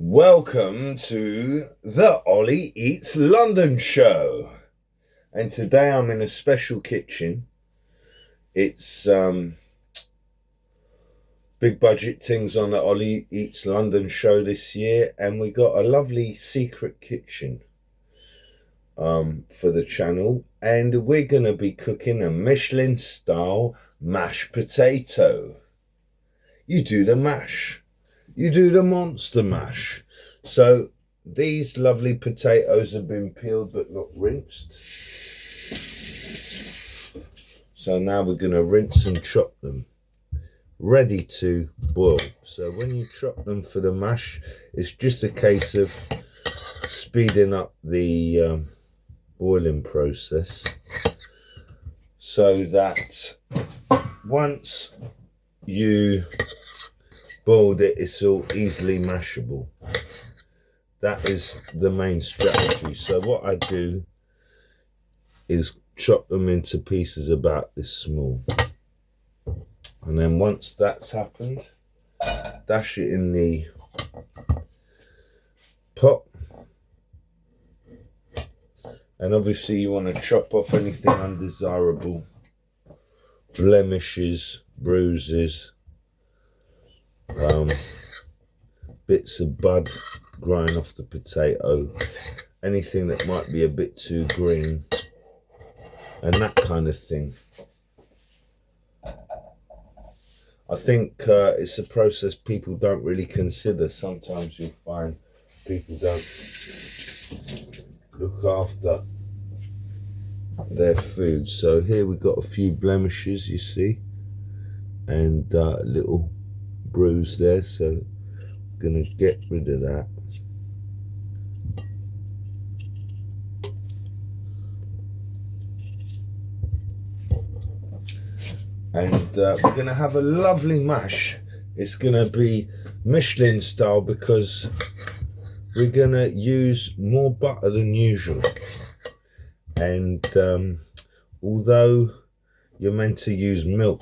Welcome to the Ollie Eats London show. And today I'm in a special kitchen. It's big budget things on the Ollie Eats London show this year, and we got a lovely secret kitchen for the channel, and we're gonna be cooking a Michelin style mashed potato. You do the mash. You do the monster mash. So these lovely potatoes have been peeled but not rinsed. So now we're going to rinse and chop them, ready to boil. So when you chop them for the mash, it's just a case of speeding up the boiling process so that once you boiled it, it's all easily mashable. That is the main strategy. So what I do is chop them into pieces about this small, and then once that's happened, dash it in the pot. And obviously you want to chop off anything undesirable, blemishes, bruises, bits of bud growing off the potato, anything that might be a bit too green, and that kind of thing. I think it's a process people don't really consider. Sometimes you'll find people don't look after their food. So here we've got a few blemishes, you see, and a little bruise there, so I'm gonna get rid of that. And we're gonna have a lovely mash. It's gonna be Michelin style because we're gonna use more butter than usual. And although you're meant to use milk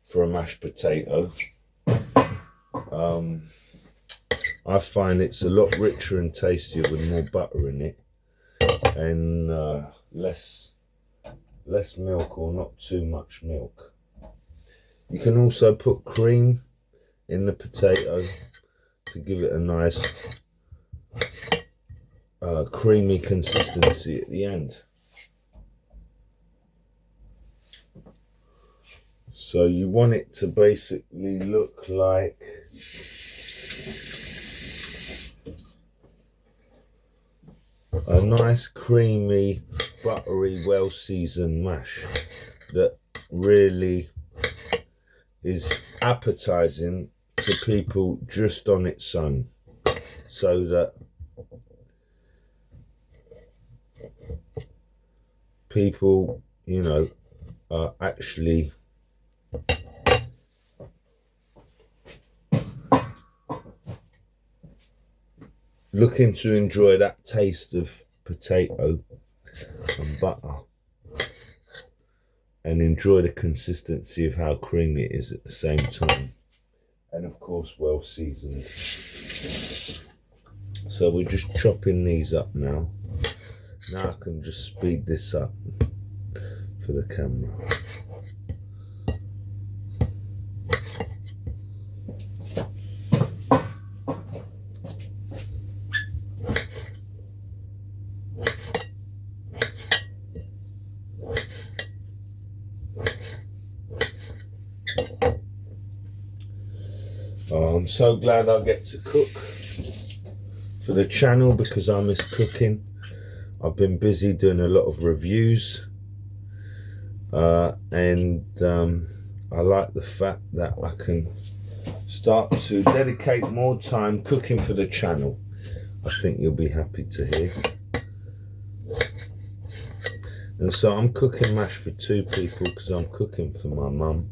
for a mashed potato, I find it's a lot richer and tastier with more butter in it, and less milk, or not too much milk. You can also put cream in the potato to give it a nice creamy consistency at the end. So you want it to basically look like a nice creamy, buttery, well-seasoned mash that really is appetizing to people just on its own, so that people, you know, are actually looking to enjoy that taste of potato and butter, and enjoy the consistency of how creamy it is at the same time, and of course well seasoned. So we're just chopping these up now. Now I can just speed this up for the camera. I'm so glad I get to cook for the channel because I miss cooking. I've been busy doing a lot of reviews, and I like the fact that I can start to dedicate more time cooking for the channel. I think you'll be happy to hear. And so I'm cooking mash for 2 people because I'm cooking for my mum.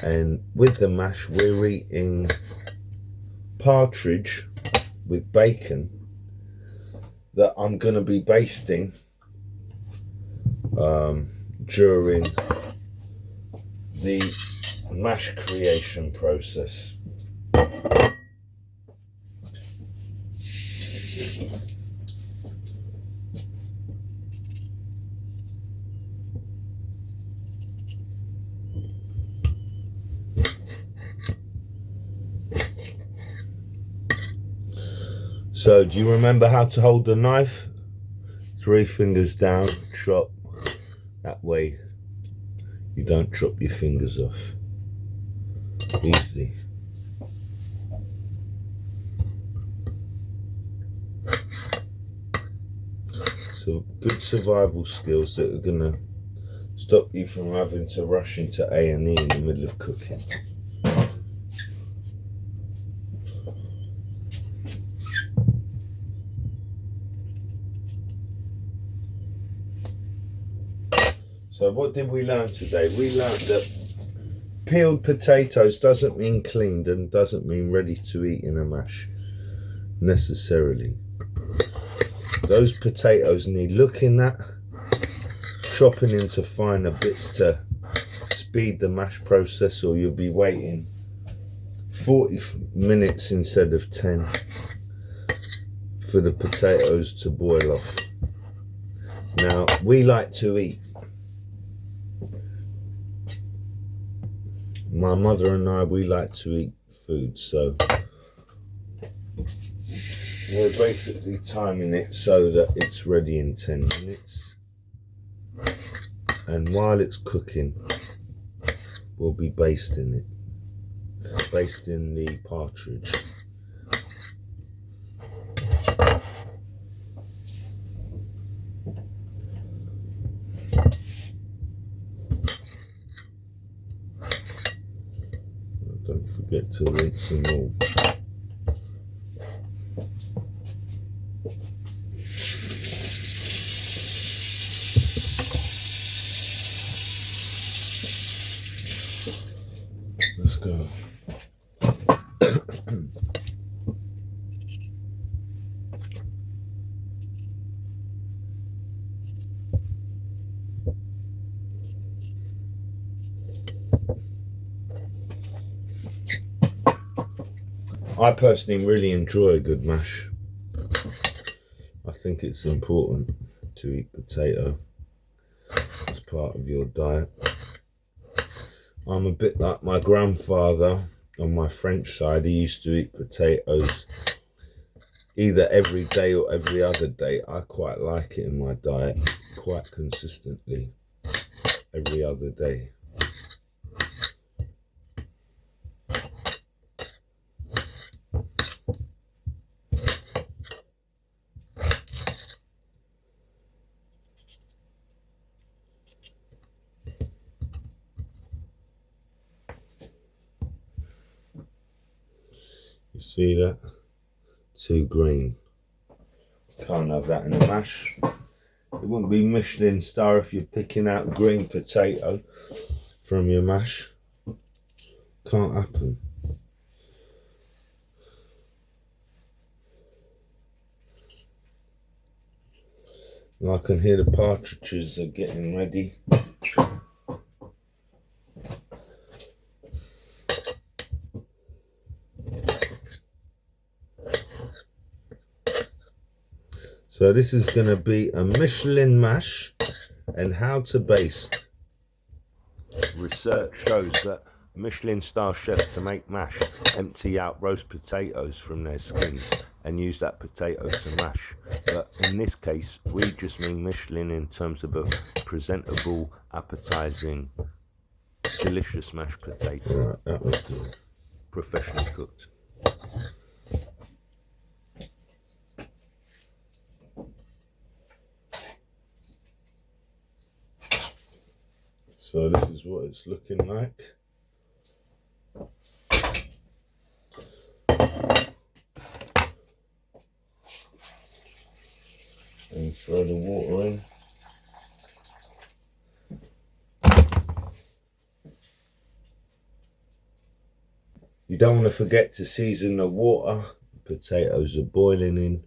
And with the mash, we're eating partridge with bacon that I'm going to be basting during the mash creation process. So do you remember how to hold the knife? 3 fingers down, chop. That way you don't chop your fingers off. Easy. So good survival skills that are gonna stop you from having to rush into A&E in the middle of cooking. So what did we learn today? We learned that peeled potatoes doesn't mean cleaned and doesn't mean ready to eat in a mash, necessarily. Those potatoes need looking at, chopping into finer bits to speed the mash process, or you'll be waiting 40 minutes instead of 10 for the potatoes to boil off. Now, we like to eat. My mother and I, we like to eat food, so we're basically timing it so that it's ready in 10 minutes. And while it's cooking, we'll be basting it. Basting the partridge. Don't forget to rinse them all. Let's go. I personally really enjoy a good mash. I think it's important to eat potato as part of your diet. I'm a bit like my grandfather on my French side. He used to eat potatoes either every day or every other day. I quite like it in my diet, quite consistently, every other day. You see that? Too green. Can't have that in a mash. It wouldn't be Michelin star if you're picking out green potato from your mash. Can't happen. And I can hear the partridges are getting ready. So this is going to be a Michelin mash and how to baste. Research shows that Michelin star chefs to make mash empty out roast potatoes from their skins and use that potato to mash. But in this case, we just mean Michelin in terms of a presentable, appetizing, delicious mashed potato. Right, that was good. Professionally cooked. So this is what it's looking like. And throw the water in. You don't want to forget to season the water. The potatoes are boiling in.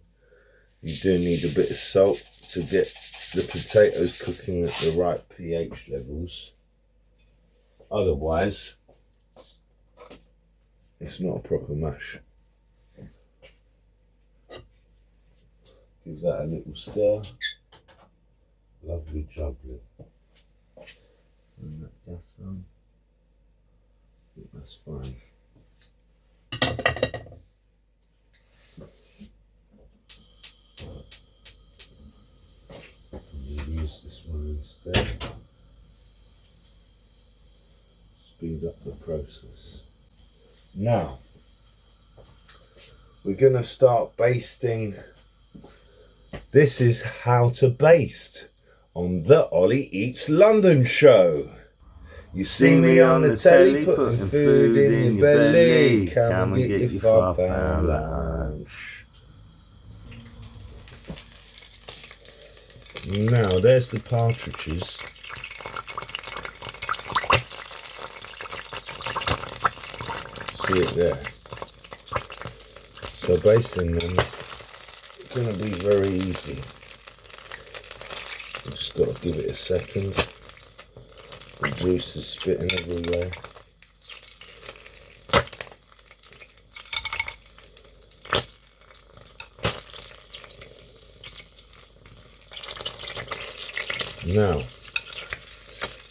You do need a bit of salt to get the potatoes cooking at the right pH levels. Otherwise, it's not a proper mash. Give that a little stir. Lovely juggling. Turn that gas on. I think that's fine. up the process. Now, we're going to start basting. This is how to baste on the Ollie Eats London show. You see me on the telly putting food in your belly. Come and get your £5 lunch. Now, there's the partridges. See it there. So basting them is going to be very easy. Just got to give it a second. The juice is spitting everywhere. Now,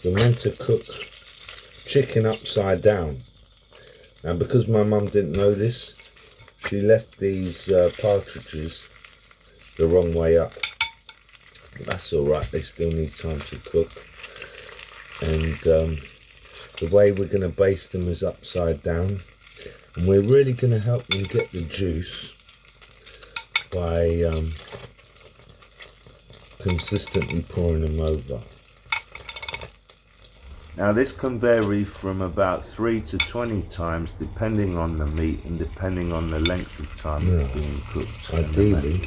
we're meant to cook chicken upside down. And because my mum didn't know this, she left these partridges the wrong way up. But that's alright, they still need time to cook. And the way we're going to baste them is upside down. And we're really going to help them get the juice by consistently pouring them over. Now this can vary from about 3 to 20 times depending on the meat and depending on the length of time it's being cooked. Ideally,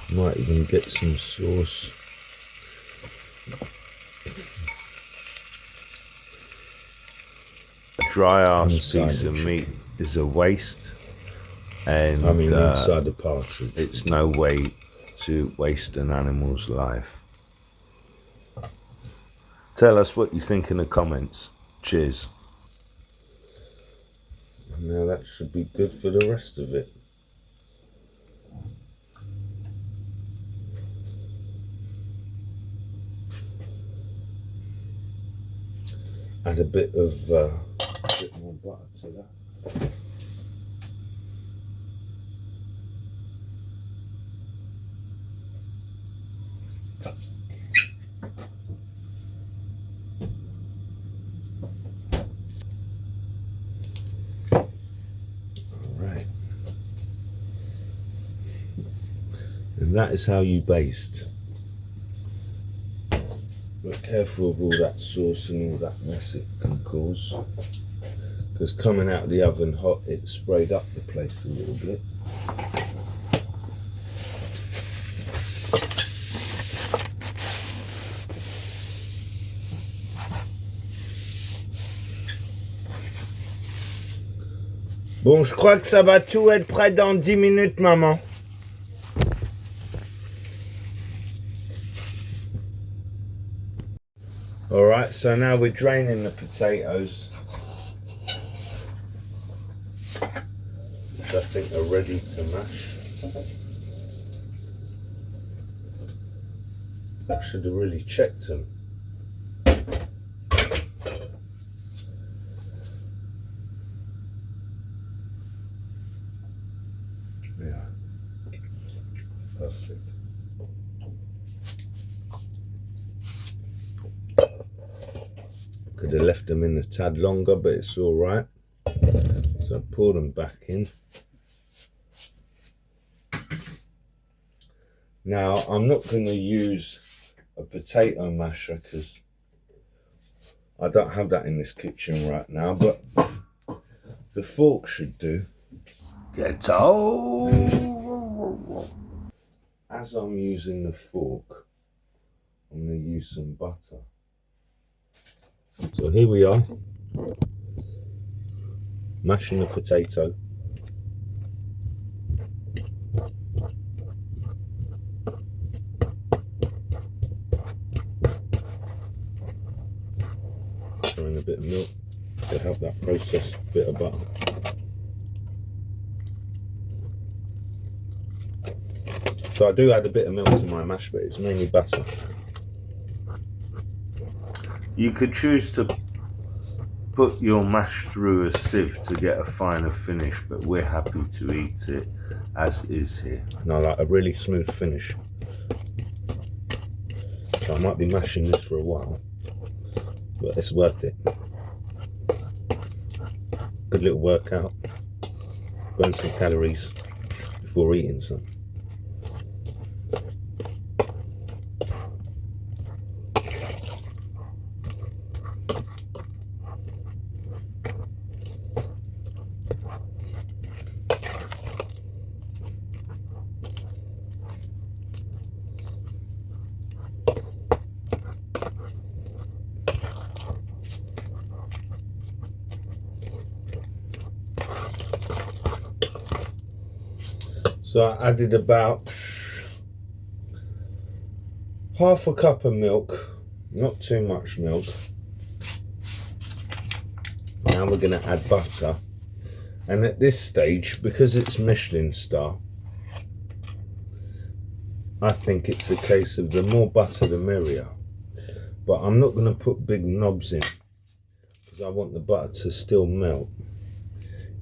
you might even get some sauce. Dry ass piece of meat is a waste, and I mean inside the partridge. It's no way to waste an animal's life. Tell us what you think in the comments. Cheers. Now that should be good for the rest of it. Add a bit more butter to that. And that is how you baste. But careful of all that sauce and all that mess it can cause. Because coming out of the oven hot, it sprayed up the place a little bit. Bon, je crois que ça va tout être prêt dans 10 minutes, maman. Alright, so now we're draining the potatoes, which I think are ready to mash. I should have really checked them. Yeah, perfect. Could have left them in a tad longer, but it's all right. So pour them back in. Now I'm not going to use a potato masher because I don't have that in this kitchen right now, but the fork should do. Get out! As I'm using the fork, I'm going to use some butter. So here we are, mashing the potato. Throwing a bit of milk to help that process, a bit of butter. So I do add a bit of milk to my mash, but it's mainly butter. You could choose to put your mash through a sieve to get a finer finish, but we're happy to eat it as is here. And I like a really smooth finish. So I might be mashing this for a while, but it's worth it. good little workout. Burn some calories before eating some. So I added about half a cup of milk, not too much milk. Now we're going to add butter. And at this stage, because it's Michelin star, I think it's a case of the more butter the merrier. But I'm not going to put big knobs in because I want the butter to still melt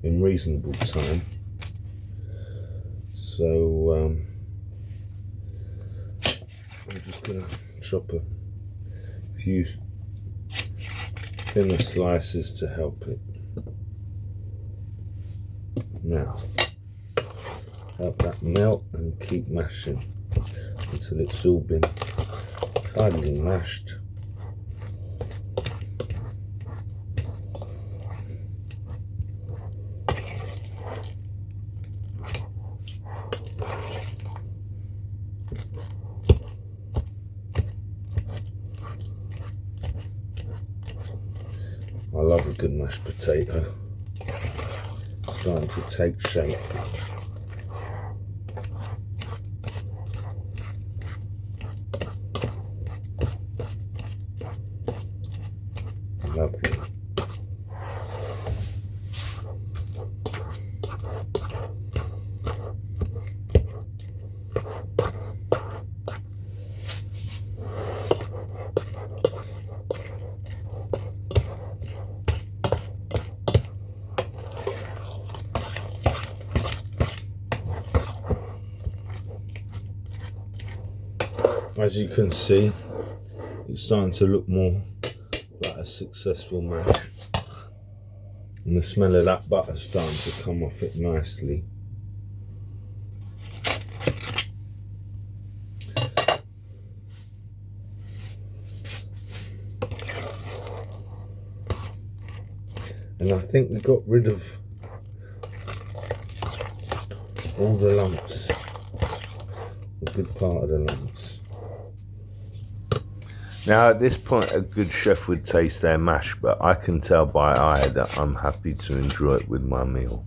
in reasonable time. So I'm just going to chop a few thinner slices to help it. Now, help that melt and keep mashing until it's all been tidily mashed. I love a good mashed potato. Starting to take shape. Lovely. As you can see, it's starting to look more like a successful mash, and the smell of that butter is starting to come off it nicely. And I think we got rid of all the lumps, a good part of the lumps. Now at this point a good chef would taste their mash, but I can tell by eye that I'm happy to enjoy it with my meal.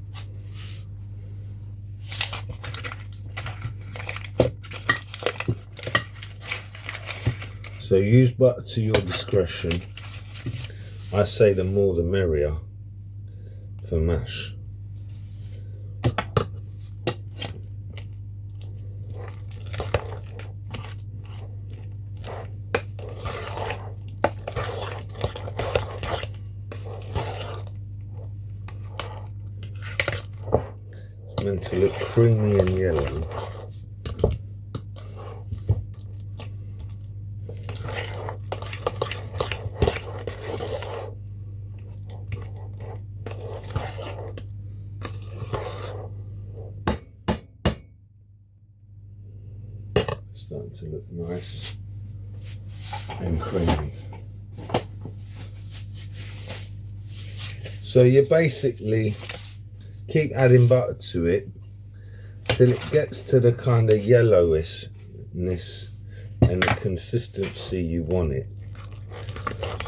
So use butter to your discretion. I say the more the merrier for mash. It's meant to look creamy and yellow. Starting to look nice and creamy. So you basically keep adding butter to it till it gets to the kind of yellowishness and the consistency you want it.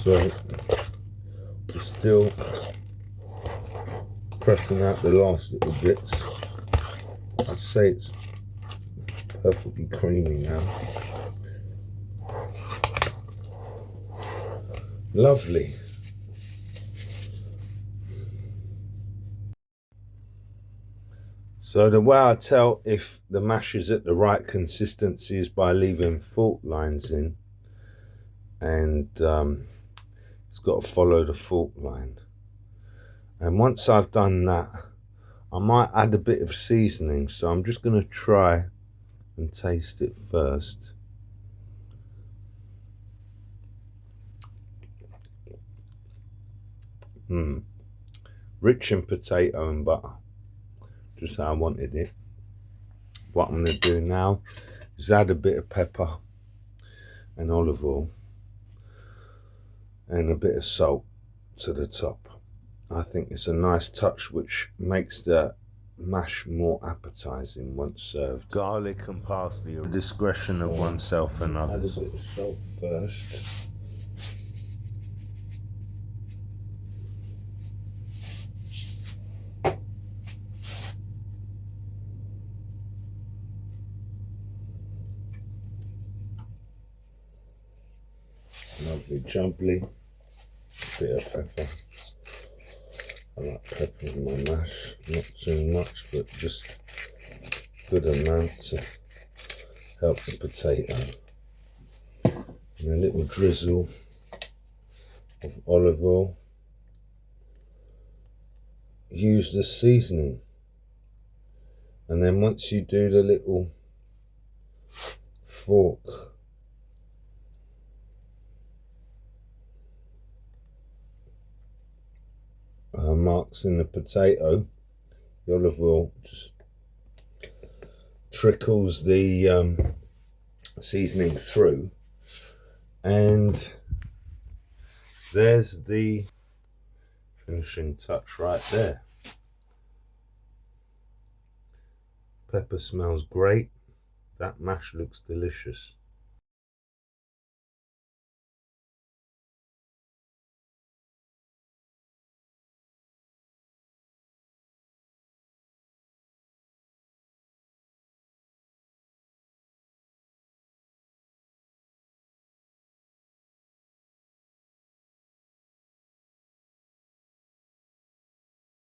So we're still pressing out the last little bits. I'd say it's perfectly creamy now. Lovely. So the way I tell if the mash is at the right consistency is by leaving fault lines in, and it's got to follow the fault line. And once I've done that, I might add a bit of seasoning, so I'm just going to try and taste it first. rich in potato and butter, just how I wanted it. What I'm going to do now is add a bit of pepper and olive oil and a bit of salt to the top. I think it's a nice touch which makes the mash more appetizing once served. Garlic and parsley are at the discretion of oneself and others. Add a bit of salt first. Lovely jubbly, bit of pepper. I like pepper in my mash, not too much, but just good amount to help the potato. And a little drizzle of olive oil. Use the seasoning, and then once you do the little fork marks in the potato, the olive oil just trickles the seasoning through, and there's the finishing touch right there. Pepper smells great. That mash looks delicious.